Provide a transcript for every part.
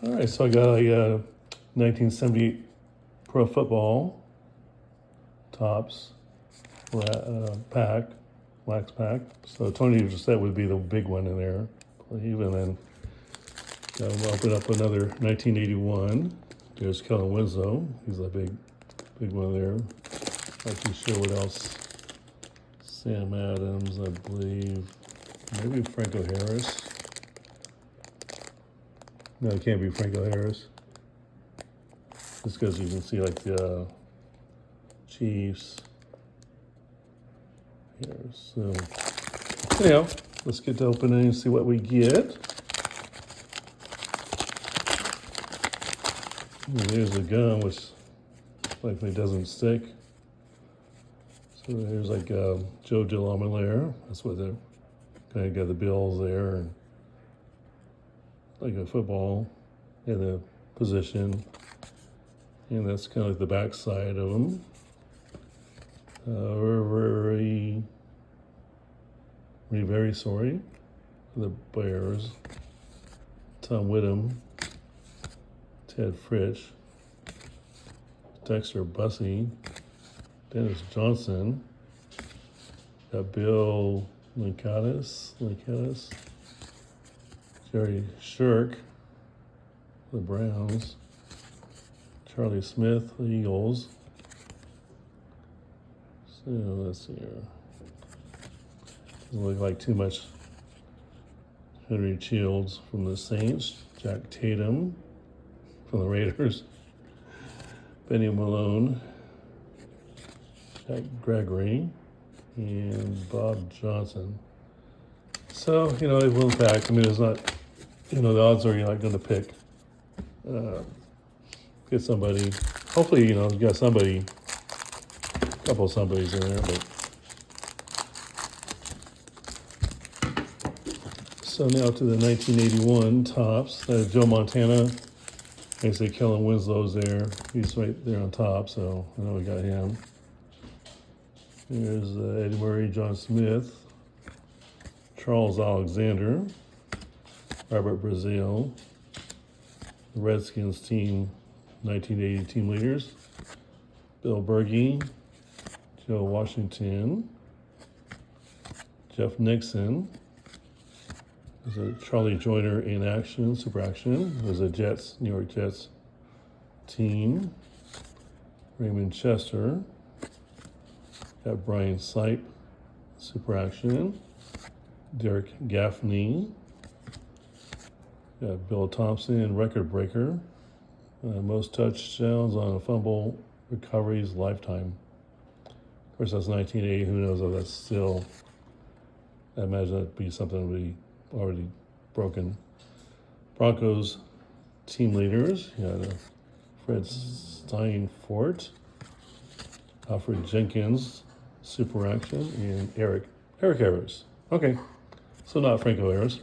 All right, so I got a 1978 Pro Football Tops pack, wax pack. So Tony Dorsett would be the big one in there. Even then, we'll open up another 1981. There's Kellen Winslow. He's a big one there. Not too sure what else. Sam Adams, I believe. Maybe Franco Harris. No, it can't be Franco Harris. Just because you can see like the Chiefs here. So anyhow, let's get to opening and see what we get. And there's the gum, which likely doesn't stick. So there's like Joe DeLamielleure. That's what they're kind of got the Bills there, and like a football in the position. And that's kind of like the back side of them. We're very sorry for the Bears. Tom Whittam, Ted Fritsch, Dexter Bussey, Dennis Johnson, got Bill Linkatis, Jerry Shirk, the Browns, Charlie Smith, the Eagles. So let's see here. Doesn't look like too much. Henry Shields from the Saints, Jack Tatum from the Raiders, Benny Malone, Jack Gregory, and Bob Johnson. So, they will pack. I mean, it's not, the odds are you're not going to pick, get somebody. Hopefully, you got somebody, a couple of somebodies in there, but. So now to the 1981 Tops. Joe Montana. They say Kellen Winslow's there. He's right there on top, so I know we got him. There's Eddie Murray, John Smith, Charles Alexander, Robert Brazile, the Redskins team, 1980 team leaders, Bill Bergey, Joe Washington, Jeff Nixon. There's a Charlie Joyner in action, super action. There's a New York Jets team. Raymond Chester. Got Brian Sipe, super action. Derek Gaffney. Got Bill Thompson, record breaker. Most touchdowns on a fumble recoveries lifetime. Of course, that's 1980. Who knows if that's still, I imagine that'd be something we already broken. Broncos team leaders. You got Fred Steinfort, Alfred Jenkins, super action, and Eric Harris. Okay, so not Franco Harris,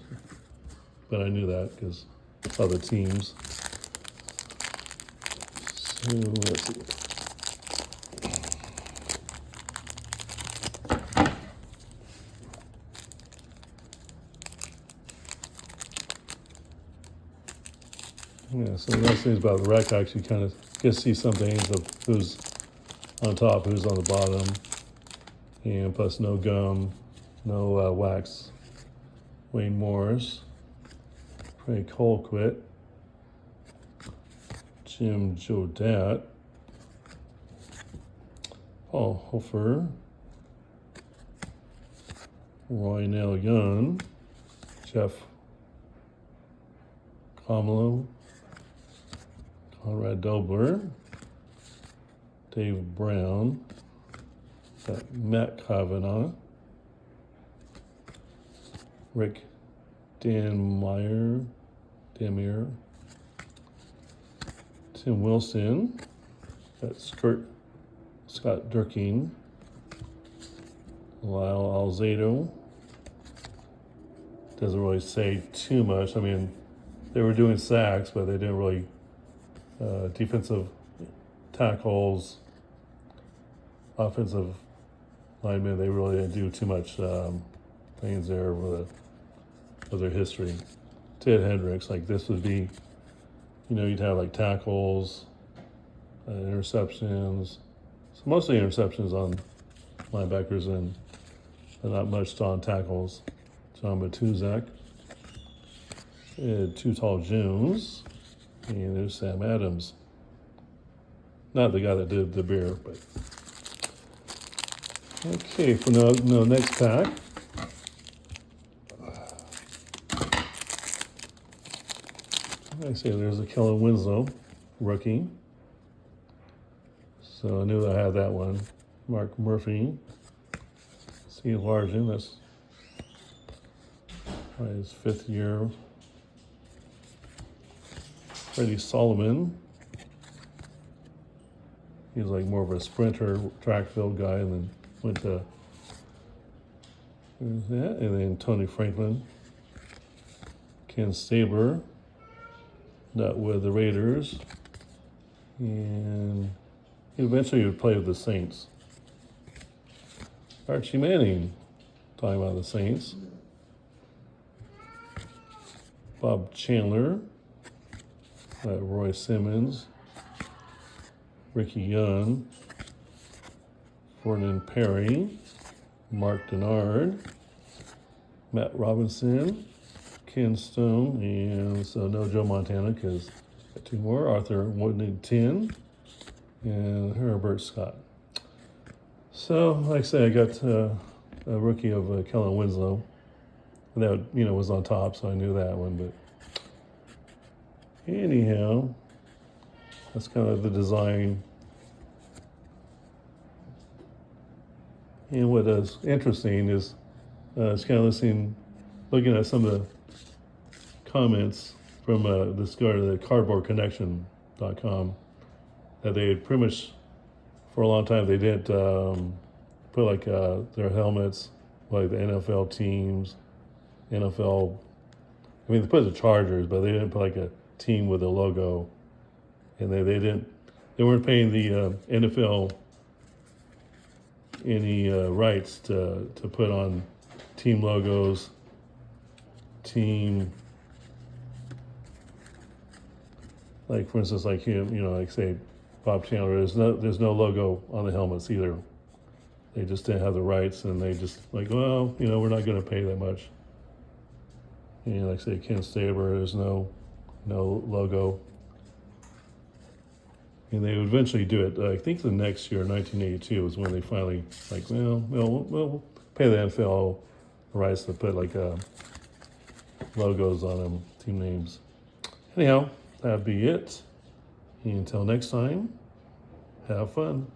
but I knew that because I saw the teams. So let's see. Yeah, so the nice thing about the rack actually kind of get to see some things of who's on top, who's on the bottom, and plus no gum, no wax. Wayne Morris, Craig Colquitt, Jim Jodat, Paul Hofer, Roy Nell Young, Jeff Comlo, Conrad Dobler, Dave Brown, got Matt Kavanaugh, Rick Danmeyer, Tim Wilson, got Scott Durkin, Lyle Alzado. Doesn't really say too much. I mean, they were doing sacks, but they didn't really defensive tackles, offensive linemen. They really didn't do too much things there with their history. Ted Hendricks, like this would be You know, you'd have like tackles, interceptions. So mostly interceptions on linebackers and not much on tackles. John Batuzak. Too Tall Jones. And there's Sam Adams. Not the guy that did the beer, but. Okay, for no next pack. I say there's a Kellen Winslow rookie. So I knew I had that one. Mark Murphy. Steve Largent, that's probably his 5th year. Freddie Solomon. He was like more of a sprinter, track field guy, and then went to that. And then Tony Franklin. Ken Stabler. Not with the Raiders. And eventually he would play with the Saints. Archie Manning, talking about the Saints. Bob Chandler. Roy Simmons. Ricky Young. Vernon Perry. Mark Denard. Matt Robinson. Ken Stone, and so no Joe Montana because got 2 more. Arthur Woodington and Herbert Scott. So, like I say, I got a rookie of Kellen Winslow. And that was on top, so I knew that one. But anyhow, that's kind of the design. And what is interesting is it's kind of looking at some of the comments from this guy, the cardboardconnection.com, that they pretty much, for a long time, they didn't put like their helmets, like the NFL teams, NFL, I mean, they put the Chargers, but they didn't put like a team with a logo, and they weren't paying the NFL any rights to put on team logos, like for instance, like like say Bob Chandler, there's no logo on the helmets either. They just didn't have the rights, and they just like, well, we're not going to pay that much. And like say Ken Stabler, there's no logo, and they would eventually do it. I think the next year, 1982, was when they finally like, we'll pay the NFL rights to put like logos on them, team names. Anyhow, that'd be it. Until next time, have fun.